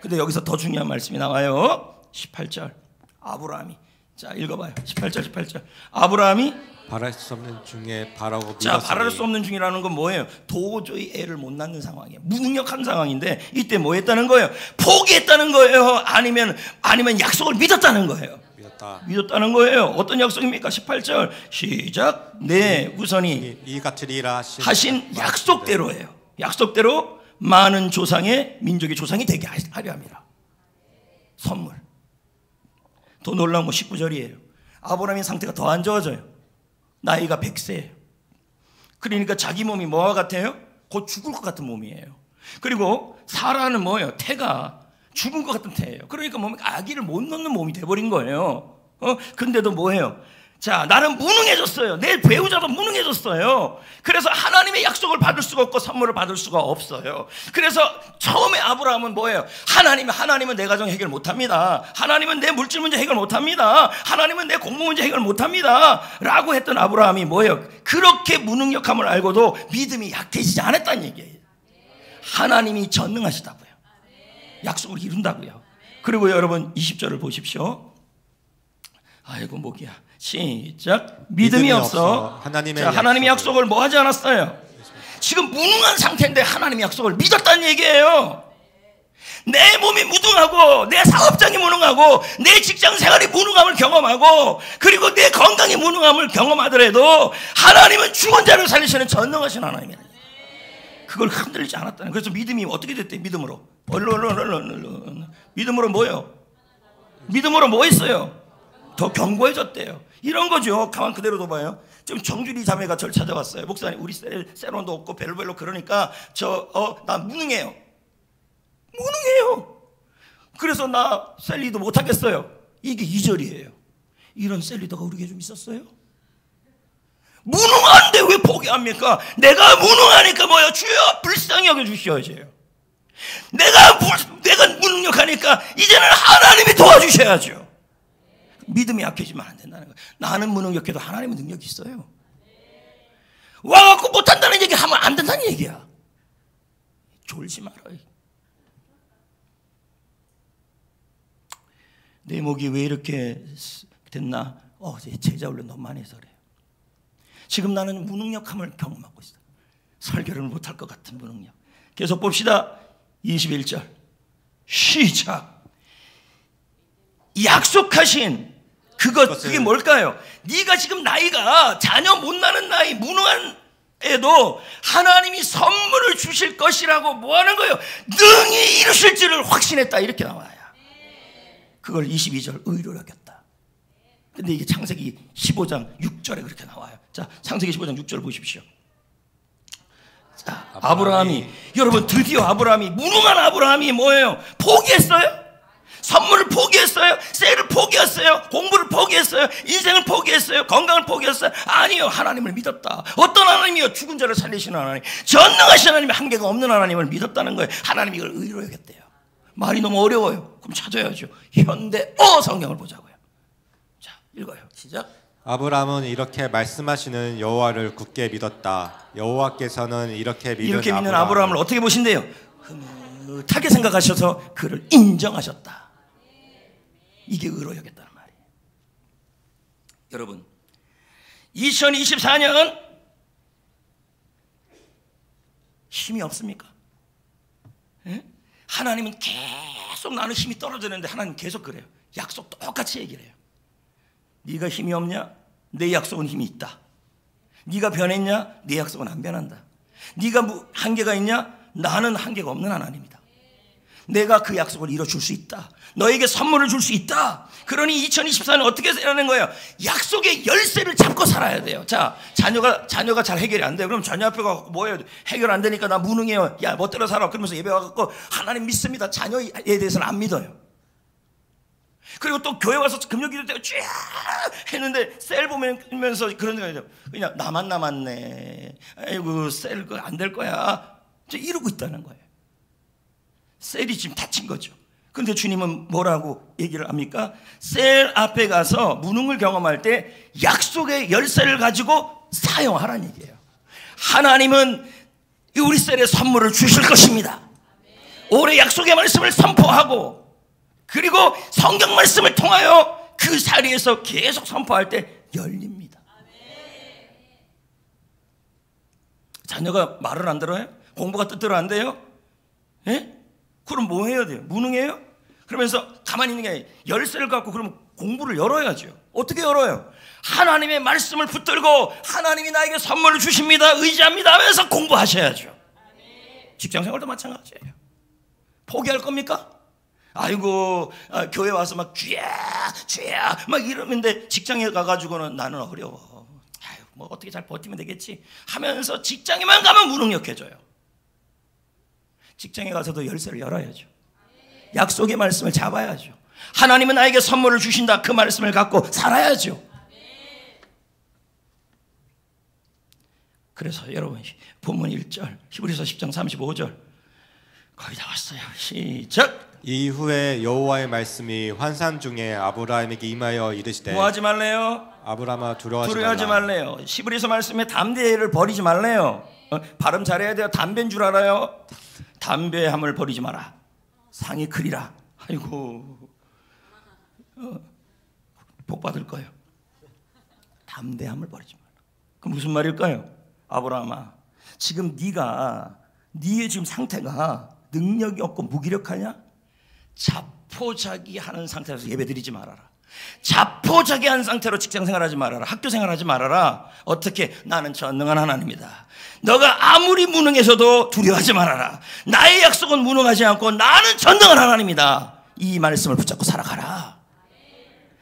S1: 근데 여기서 더 중요한 말씀이 나와요. 18절 아브라함이, 자 읽어봐요. 18절 아브라함이
S2: 바랄 수 없는 중에 바라고 믿었으니.
S1: 자, 바랄 수 없는 중이라는 건 뭐예요? 도저히 애를 못 낳는 상황이에요. 무능력한 상황인데 이때 뭐 했다는 거예요? 포기했다는 거예요? 아니면 약속을 믿었다는 거예요? 믿었다는 거예요. 어떤 약속입니까? 18절 시작. 네, 우선이
S2: 이 같으리라
S1: 하신 약속대로예요. 약속대로 많은 조상의 민족의 조상이 되게 하려 합니다. 선물. 더 놀라운 거 19절이에요. 아브라함의 상태가 더 안 좋아져요. 나이가 100세예요. 그러니까 자기 몸이 뭐와 같아요? 곧 죽을 것 같은 몸이에요. 그리고 사라는 뭐예요? 태가 죽은 것 같은 태예요. 그러니까 몸에 아기를 못 낳는 몸이 돼버린 거예요. 근데도 뭐예요? 자, 나는 무능해졌어요. 내 배우자도 무능해졌어요. 그래서 하나님의 약속을 받을 수가 없고 선물을 받을 수가 없어요. 그래서 처음에 아브라함은 뭐예요? 하나님은 내 가정 해결 못합니다. 하나님은 내 물질 문제 해결 못합니다. 하나님은 내 공부 문제 해결 못합니다 라고 했던 아브라함이 뭐예요? 그렇게 무능력함을 알고도 믿음이 약해지지 않았다는 얘기예요. 하나님이 전능하시다고요. 약속을 이룬다고요. 그리고 여러분 20절을 보십시오. 아이고 목이야. 시작. 믿음이 없어 하나님의 약속을 뭐 하지 않았어요? 지금 무능한 상태인데 하나님의 약속을 믿었다는 얘기예요. 내 몸이 무능하고 내 사업장이 무능하고 내 직장 생활이 무능함을 경험하고 그리고 내 건강이 무능함을 경험하더라도 하나님은 죽은 자를 살리시는 전능하신 하나님이에요. 그걸 흔들리지 않았다는. 그래서 믿음이 어떻게 됐대? 믿음으로. 얼른. 믿음으로 뭐요? 믿음으로 뭐 했어요? 더 견고해졌대요. 이런 거죠. 가만 그대로 둬봐요. 지금 정주리 자매가 저를 찾아왔어요. 목사님, 우리 세론도 없고 벨로벨로 그러니까 나 무능해요. 그래서 나 셀리도 못하겠어요. 이게 2절이에요. 이런 셀리더가 우리에게 좀 있었어요? 무능한데 왜 포기합니까? 내가 무능하니까 뭐요? 주여 불쌍히 여겨주셔야죠. 내가 무능력하니까 이제는 하나님이 도와주셔야죠. 믿음이 약해지면 안 된다는 거예요. 나는 무능력해도 하나님은 능력이 있어요. 와갖고 못한다는 얘기 하면 안 된다는 얘기야. 졸지 말아요. 내 목이 왜 이렇게 됐나? 제자 훈련 너무 많이 해서 그래요. 지금 나는 무능력함을 경험하고 있어요. 설교를 못할 것 같은 무능력. 계속 봅시다. 21절 시작. 약속하신 그게 뭘까요? 네가 지금 나이가 자녀 못 낳는 나이, 무능한 애도 하나님이 선물을 주실 것이라고 뭐 하는 거예요? 능히 이루실 줄을 확신했다. 이렇게 나와요. 그걸 22절 의로 여겼다. 근데 이게 창세기 15장 6절에 그렇게 나와요. 자, 창세기 15장 6절 보십시오. 자, 아브라함이 여러분 드디어 아브라함이 무능한 아브라함이 뭐예요? 포기했어요? 선물을 포기했어요? 셀을 포기했어요? 공부를 포기했어요? 인생을 포기했어요? 건강을 포기했어요? 아니요. 하나님을 믿었다. 어떤 하나님이요? 죽은 자를 살리시는 하나님, 전능하신 하나님이 한계가 없는 하나님을 믿었다는 거예요. 하나님이 이걸 의로 여겼대요. 말이 너무 어려워요. 그럼 찾아야죠. 현대어 성경을 보자고요. 자, 읽어요. 시작.
S2: 아브라함은 이렇게 말씀하시는 여호와를 굳게 믿었다. 여호와께서는 이렇게 믿는
S1: 아브라함을 어떻게 보신대요? 흐뭇하게 생각하셔서 그를 인정하셨다. 이게 의로 여겼다는 말이에요. 여러분, 2024년 힘이 없습니까? 예? 하나님은 계속 나는 힘이 떨어지는데 하나님 계속 그래요. 약속 똑같이 얘기를 해요. 네가 힘이 없냐? 내 약속은 힘이 있다. 네가 변했냐? 내 약속은 안 변한다. 네가 한계가 있냐? 나는 한계가 없는 하나님이다. 내가 그 약속을 이뤄줄 수 있다. 너에게 선물을 줄 수 있다. 그러니 2024년 어떻게 살아가는 거예요? 약속의 열쇠를 잡고 살아야 돼요. 자, 자녀가 잘 해결이 안 돼요. 그럼 자녀 앞에 가서 뭐예요? 해결 안 되니까 나 무능해요. 야, 멋대로 살아. 그러면서 예배 와갖고 하나님 믿습니다. 자녀에 대해서는 안 믿어요. 그리고 또 교회 와서 금요기도 때가 쫙 했는데 셀 보면서 그런 생각이 그냥 나만 남았네. 아이고 셀 안 될 거야. 이러고 있다는 거예요. 셀이 지금 다친 거죠. 그런데 주님은 뭐라고 얘기를 합니까? 셀 앞에 가서 무능을 경험할 때 약속의 열쇠를 가지고 사용하라는 얘기예요. 하나님은 우리 셀에 선물을 주실 것입니다. 올해 약속의 말씀을 선포하고 그리고 성경 말씀을 통하여 그 자리에서 계속 선포할 때 열립니다. 자녀가 말을 안 들어요? 공부가 뜻대로 안 돼요? 예? 그럼 뭐 해야 돼요? 무능해요? 그러면서 가만히 있는 게 아니라 열쇠를 갖고 그러면 공부를 열어야죠. 어떻게 열어요? 하나님의 말씀을 붙들고 하나님이 나에게 선물을 주십니다. 의지합니다 하면서 공부하셔야죠. 직장생활도 마찬가지예요. 포기할 겁니까? 아이고 교회 와서 막 쥐야 막 이러는데 직장에 가가지고는 나는 어려워. 아유, 뭐 어떻게 잘 버티면 되겠지 하면서 직장에만 가면 무능력해져요. 직장에 가서도 열쇠를 열어야죠. 약속의 말씀을 잡아야죠. 하나님은 나에게 선물을 주신다. 그 말씀을 갖고 살아야죠. 그래서 여러분 본문 1절 히브리서 10장 35절 거의 다 왔어요. 시작.
S2: 이후에 여호와의 말씀이 환상 중에 아브라함에게 임하여 이르시되
S1: 뭐하지 말래요?
S2: 아브라함아
S1: 두려워하지 말래요. 히브리서 말씀에 담대를 버리지 말래요. 발음 잘해야 돼요. 담배인 줄 알아요? 담배함을 버리지 마라. 상이 크리라. 아이고 복 받을 거예요. 담대함을 버리지 마라. 그 무슨 말일까요? 아브라함아, 지금 네의 지금 상태가 능력이 없고 무기력하냐? 자포자기하는 상태에서 예배드리지 말아라. 자포자기한 상태로 직장생활하지 말아라. 학교생활하지 말아라. 어떻게? 나는 전능한 하나님이다. 너가 아무리 무능해서도 두려워하지 말아라. 나의 약속은 무능하지 않고 나는 전능한 하나님이다. 이 말씀을 붙잡고 살아가라.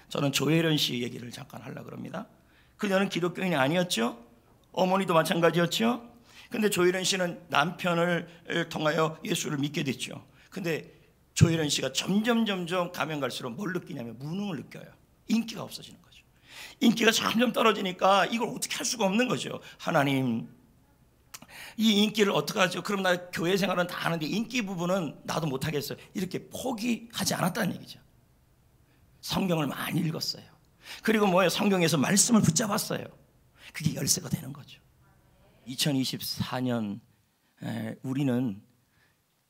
S1: 저는 조혜련 씨 얘기를 잠깐 하려고 합니다. 그녀는 기독교인이 아니었죠. 어머니도 마찬가지였죠. 근데 조혜련 씨는 남편을 통하여 예수를 믿게 됐죠. 근데 조혜련 씨가 점점 가면 갈수록 뭘 느끼냐면 무능을 느껴요. 인기가 없어지는 거죠. 인기가 점점 떨어지니까 이걸 어떻게 할 수가 없는 거죠. 하나님, 이 인기를 어떻게 하죠? 그럼 나 교회 생활은 다 하는데 인기 부분은 나도 못하겠어요. 이렇게 포기하지 않았다는 얘기죠. 성경을 많이 읽었어요. 그리고 뭐예요? 성경에서 말씀을 붙잡았어요. 그게 열쇠가 되는 거죠. 2024년 우리는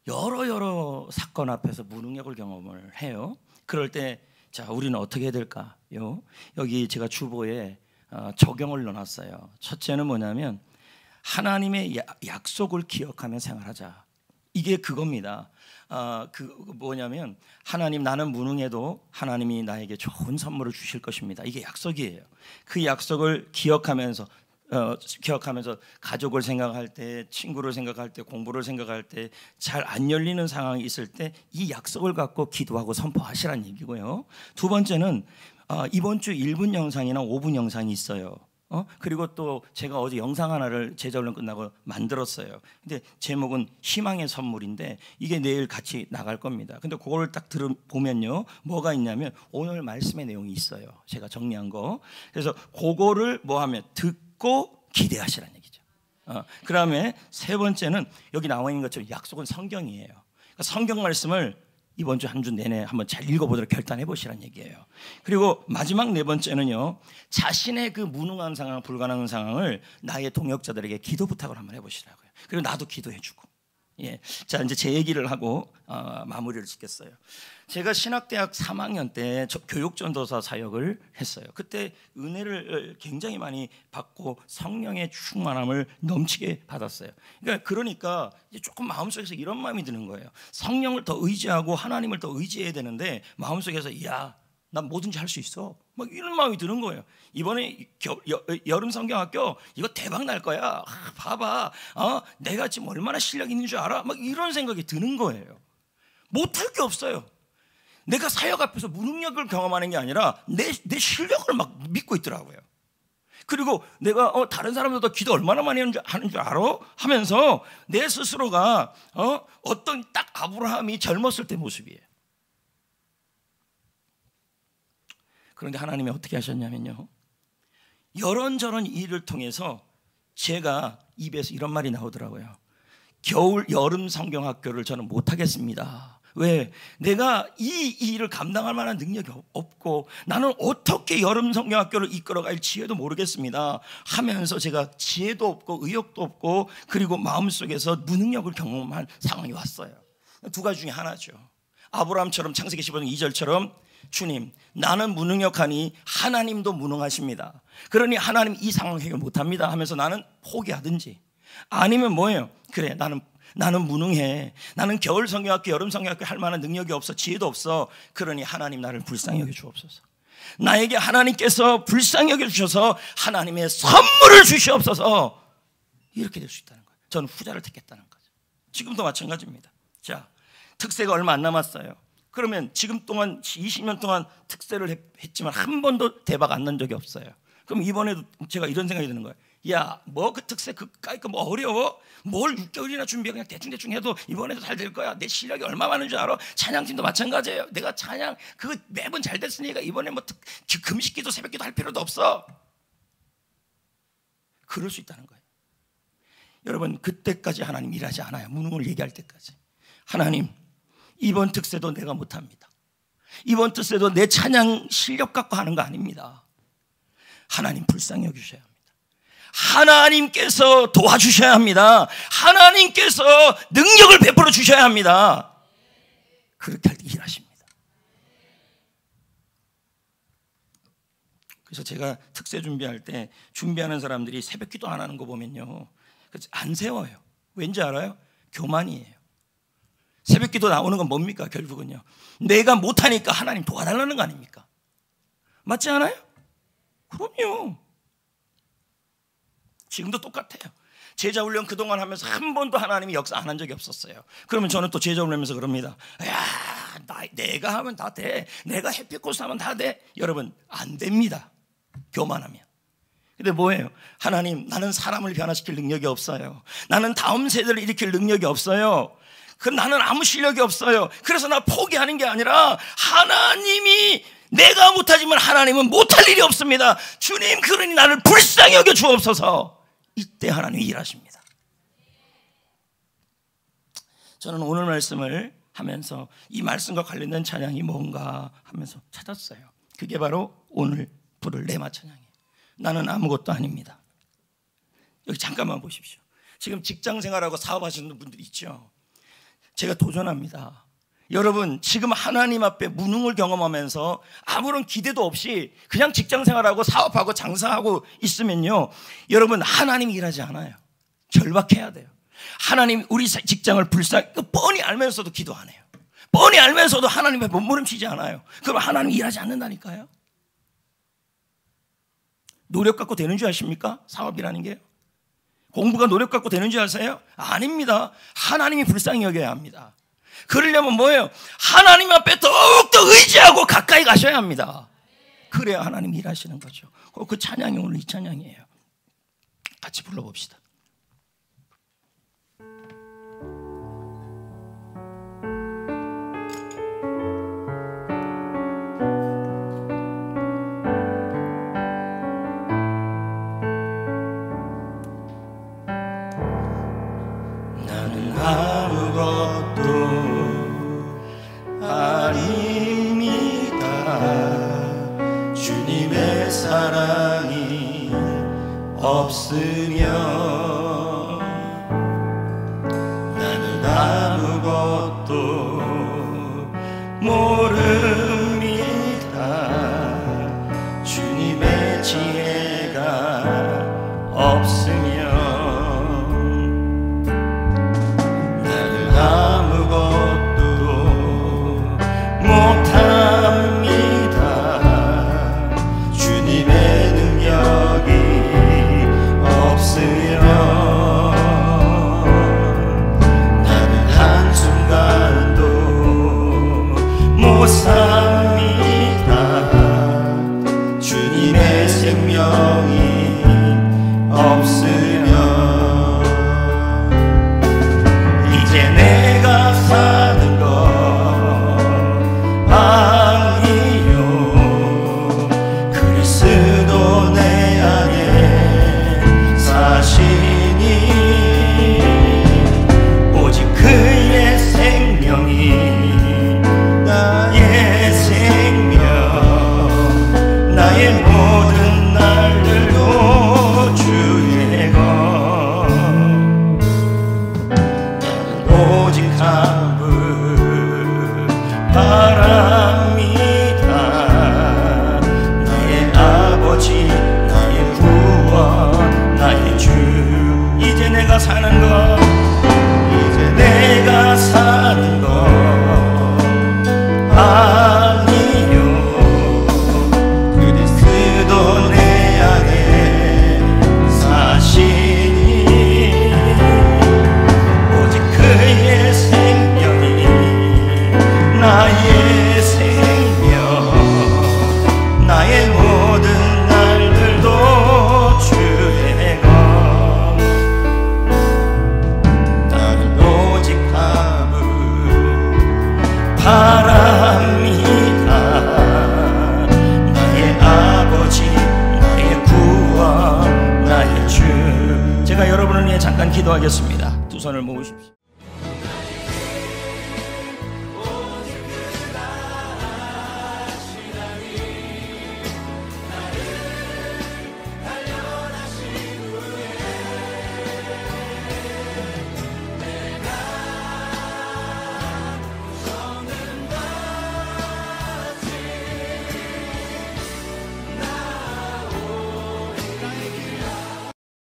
S1: 여러 사건 앞에서 무능력을 경험을 해요. 그럴 때 자, 우리는 어떻게 해야 될까요? 여기 제가 주보에 적용을 넣어놨어요. 첫째는 뭐냐면 하나님의 약속을 기억하며 생활하자. 이게 그겁니다. 뭐냐면 하나님, 나는 무능해도 하나님이 나에게 좋은 선물을 주실 것입니다. 이게 약속이에요. 그 약속을 기억하면서 가족을 생각할 때, 친구를 생각할 때, 공부를 생각할 때, 잘 안 열리는 상황이 있을 때 이 약속을 갖고 기도하고 선포하시라는 얘기고요. 두 번째는 이번 주 1분 영상이나 5분 영상이 있어요. 그리고 또 제가 어제 영상 하나를 제자훈련 끝나고 만들었어요. 근데 제목은 희망의 선물인데 이게 내일 같이 나갈 겁니다. 근데 그걸 딱 보면요, 뭐가 있냐면 오늘 말씀의 내용이 있어요. 제가 정리한 거. 그래서 그거를 뭐하면 듣고 기대하시라는 얘기죠. 그 다음에 세 번째는 여기 나와 있는 것처럼 약속은 성경이에요. 그러니까 성경 말씀을 이번 주 한 주 내내 한번 잘 읽어보도록 결단해 보시라는 얘기예요. 그리고 마지막 네 번째는요, 자신의 그 무능한 상황, 불가능한 상황을 나의 동역자들에게 기도 부탁을 한번 해보시라고요. 그리고 나도 기도해주고. 예, 자, 이제 제 얘기를 하고 마무리를 짓겠어요. 제가 신학대학 3학년 때 교육전도사 사역을 했어요. 그때 은혜를 굉장히 많이 받고 성령의 충만함을 넘치게 받았어요. 그러니까 이제 조금 마음속에서 이런 마음이 드는 거예요. 성령을 더 의지하고 하나님을 더 의지해야 되는데 마음속에서 야, 난 뭐든지 할 수 있어, 막 이런 마음이 드는 거예요. 이번에 여름 성경학교 이거 대박 날 거야. 봐봐, 내가 지금 얼마나 실력 있는 줄 알아? 막 이런 생각이 드는 거예요. 못할 게 없어요. 내가 사역 앞에서 무능력을 경험하는 게 아니라 내 실력을 막 믿고 있더라고요. 그리고 내가 다른 사람들도 기도 얼마나 많이 하는 줄 알아? 하면서 내 스스로가 어떤 딱 아브라함이 젊었을 때 모습이에요. 그런데 하나님이 어떻게 하셨냐면요, 이런저런 일을 통해서 제가 입에서 이런 말이 나오더라고요. 여름 성경학교를 저는 못하겠습니다. 왜? 내가 이 일을 감당할 만한 능력이 없고 나는 어떻게 여름 성경학교를 이끌어갈 지혜도 모르겠습니다 하면서 제가 지혜도 없고 의욕도 없고 그리고 마음속에서 무능력을 경험한 상황이 왔어요. 두 가지 중에 하나죠. 아브라함처럼 창세기 15장 2절처럼 주님, 나는 무능력하니 하나님도 무능하십니다. 그러니 하나님 이 상황 해결 못합니다 하면서 나는 포기하든지, 아니면 뭐예요? 그래, 나는 무능해. 나는 겨울 성경학교, 여름 성경학교 할 만한 능력이 없어, 지혜도 없어. 그러니 하나님 나를 불쌍히 여겨 주옵소서. 나에게 하나님께서 불쌍히 여겨 주셔서 하나님의 선물을 주시옵소서. 이렇게 될 수 있다는 거예요. 저는 후자를 택했다는 거죠. 지금도 마찬가지입니다. 자, 특세가 얼마 안 남았어요. 그러면 지금 동안 20년 동안 특세를 했지만 한 번도 대박 안 난 적이 없어요. 그럼 이번에도 제가 이런 생각이 드는 거예요. 야, 뭐 그 특세 그까이까 뭐 어려워? 뭘 6개월이나 준비해, 그냥 대충 해도 이번에도 잘 될 거야. 내 실력이 얼마 많은 줄 알아? 찬양팀도 마찬가지예요. 내가 찬양 그거 매번 잘 됐으니까 이번에 뭐 금식기도 새벽기도 할 필요도 없어. 그럴 수 있다는 거예요. 여러분, 그때까지 하나님 일하지 않아요. 무능을 얘기할 때까지. 하나님, 이번 특세도 내가 못합니다. 이번 특세도 내 찬양 실력 갖고 하는 거 아닙니다. 하나님 불쌍히 여기셔야 합니다. 하나님께서 도와주셔야 합니다. 하나님께서 능력을 베풀어 주셔야 합니다. 그렇게 할 때 일하십니다. 그래서 제가 특세 준비할 때 준비하는 사람들이 새벽 기도 안 하는 거 보면요, 안 세워요. 왠지 알아요? 교만이에요. 새벽 기도 나오는 건 뭡니까? 결국은요, 내가 못하니까 하나님 도와달라는 거 아닙니까? 맞지 않아요? 그럼요. 지금도 똑같아요. 제자훈련 그동안 하면서 한 번도 하나님이 역사 안 한 적이 없었어요. 그러면 저는 또 제자훈련하면서 그럽니다. 야, 내가 하면 다 돼. 내가 햇빛 코스 하면 다 돼. 여러분, 안 됩니다. 교만하면. 근데 뭐예요? 하나님, 나는 사람을 변화시킬 능력이 없어요. 나는 다음 세대를 일으킬 능력이 없어요. 그럼 나는 아무 실력이 없어요. 그래서 나 포기하는 게 아니라 하나님이, 내가 못하지만 하나님은 못할 일이 없습니다. 주님, 그러니 나를 불쌍히 여겨 주옵소서. 이때 하나님이 일하십니다. 저는 오늘 말씀을 하면서 이 말씀과 관련된 찬양이 뭔가 하면서 찾았어요. 그게 바로 오늘 부를 레마 찬양이에요. 나는 아무것도 아닙니다. 여기 잠깐만 보십시오. 지금 직장 생활하고 사업하시는 분들 있죠. 제가 도전합니다. 여러분, 지금 하나님 앞에 무능을 경험하면서 아무런 기대도 없이 그냥 직장 생활하고 사업하고 장사하고 있으면요, 여러분, 하나님이 일하지 않아요. 절박해야 돼요. 하나님 우리 직장을 뻔히 알면서도 기도 안 해요. 뻔히 알면서도 하나님 앞에 몸부림치지 않아요. 그럼 하나님이 일하지 않는다니까요. 노력 갖고 되는 줄 아십니까? 사업이라는 게요. 공부가 노력 갖고 되는 줄 아세요? 아닙니다. 하나님이 불쌍히 여겨야 합니다. 그러려면 뭐예요? 하나님 앞에 더욱더 의지하고 가까이 가셔야 합니다. 그래야 하나님이 일하시는 거죠. 그 찬양이 오늘 이 찬양이에요. 같이 불러봅시다. 나는 아무것도 아닙니다. 주님의 사랑이 없으면 나는 아무것도 모릅니다. 주님의 지혜가 없으면 나는 아무것도 못합니다. 주님의 능력이 없으면 나는 한순간도 못 삽니다. 주님의 생명이 없으면 이제 내가 사는 것 아니요, 그리스도 내 안에 사시니 오직 그의 생명이 나의 생명, 나의 모든 날들도 주의 것. 오직 한 분 바랍니다. 나의 아버지, 나의 구원, 나의 주. 이제 내가 사는 것, 이제 내가 사는 것 아니요, 그리스도 내 안에 사시니 오직 그의 생명이 나의 생명, 나의 모든 날들도 주의 것. 나는 오직 한 분 바랍니다. 나의 아버지, 나의 구원, 나의 주. 제가 여러분을 위해 잠깐 기도하겠습니다. 두 손을 모으십시오.